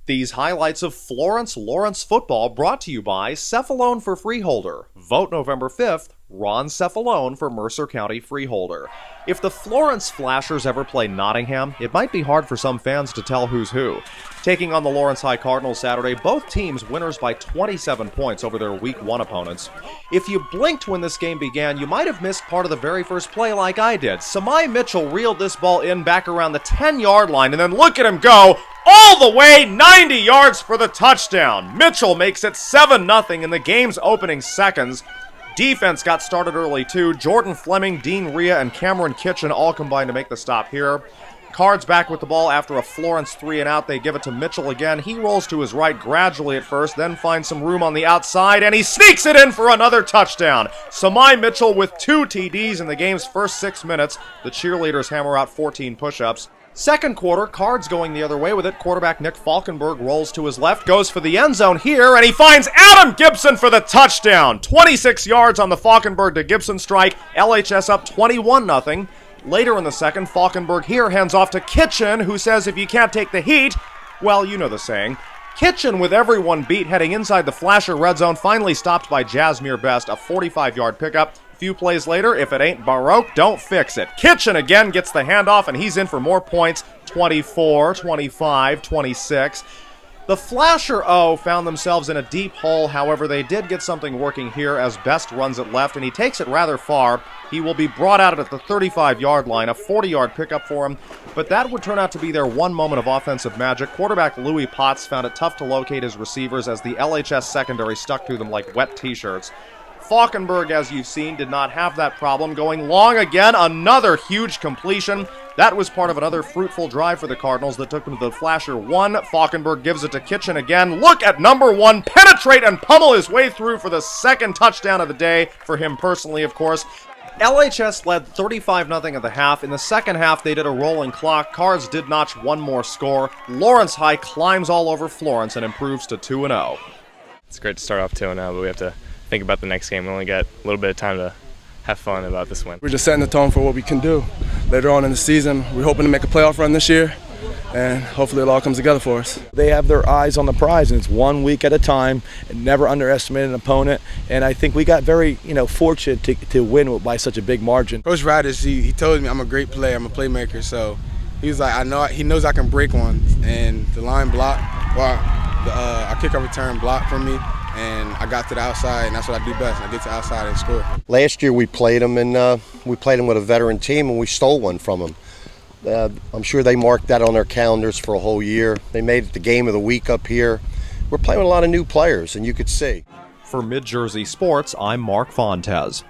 These highlights of Florence football brought to you by Cephalone for Freeholder. Vote November 5th, Ron Cephalone for Mercer County Freeholder. If the Florence Flashers ever play Nottingham, it might be hard for some fans to tell who's who. Taking on the Lawrence High Cardinals Saturday, both teams winners by 27 points over their Week 1 opponents. If you blinked when this game began, you might have missed part of the very first play like I did. Samai Mitchell reeled this ball in back around the 10-yard line, and then look at him go all the way 90 yards for the touchdown. Mitchell makes it 7-0 in the game's opening seconds. Defense got started early too. Jordan Fleming, Dean Rhea, and Cameron Kitchen all combined to make the stop here. Cards back with the ball after a Florence 3-and-out. They give it to Mitchell again. He rolls to his right gradually at first, then finds some room on the outside, and he sneaks it in for another touchdown. Samai Mitchell with 2 TDs in the game's first 6 minutes. The cheerleaders hammer out 14 push-ups. Second quarter, Cards going the other way with it. Quarterback Nick Falkenberg rolls to his left, goes for the end zone here, and he finds Adam Gibson for the touchdown. 26 yards on the Falkenberg to Gibson strike. LHS up 21-0. Later in the second, Falkenberg here hands off to Kitchen, who says if you can't take the heat, well, you know the saying. Kitchen, with everyone beat, heading inside the Flasher red zone, finally stopped by Jasmine Best, a 45-yard pickup. A few plays later, if it ain't Baroque, don't fix it. Kitchen again gets the handoff, and he's in for more points, 24, 25, 26. The Flasher O found themselves in a deep hole. However, they did get something working here as Best runs it left, and he takes it rather far. He will be brought out at the 35-yard line, a 40-yard pickup for him, but that would turn out to be their one moment of offensive magic. Quarterback Louis Potts found it tough to locate his receivers as the LHS secondary stuck through them like wet t-shirts. Falkenberg, as you've seen, did not have that problem. Going long again, another huge completion. That was part of another fruitful drive for the Cardinals that took them to the Flasher 1. Falkenberg gives it to Kitchen again. Look at number 1 penetrate and pummel his way through for the second touchdown of the day, for him personally, of course. LHS led 35-0 at the half. In the second half, they did a rolling clock. Cards did notch one more score. Lawrence High climbs all over Florence and improves to 2-0. It's great to start off 2-0, but we have to think about the next game. We only got a little bit of time to have fun about this win. We're just setting the tone for what we can do later on in the season. We're hoping to make a playoff run this year, and hopefully it all comes together for us. They have their eyes on the prize, and it's 1 week at a time, and never underestimate an opponent. And I think we got very, fortunate to win by such a big margin. Coach Radish, he told me I'm a great player, I'm a playmaker, so he was like, he knows I can break one, and the line blocked, our kickoff return blocked from me, and I got to the outside, and that's what I do best. I get to the outside and score. Last year we played them, and we played them with a veteran team, and we stole one from them. I'm sure they marked that on their calendars for a whole year. They made it the game of the week up here. We're playing with a lot of new players, and you could see. For Mid-Jersey Sports, I'm Mark Fontes.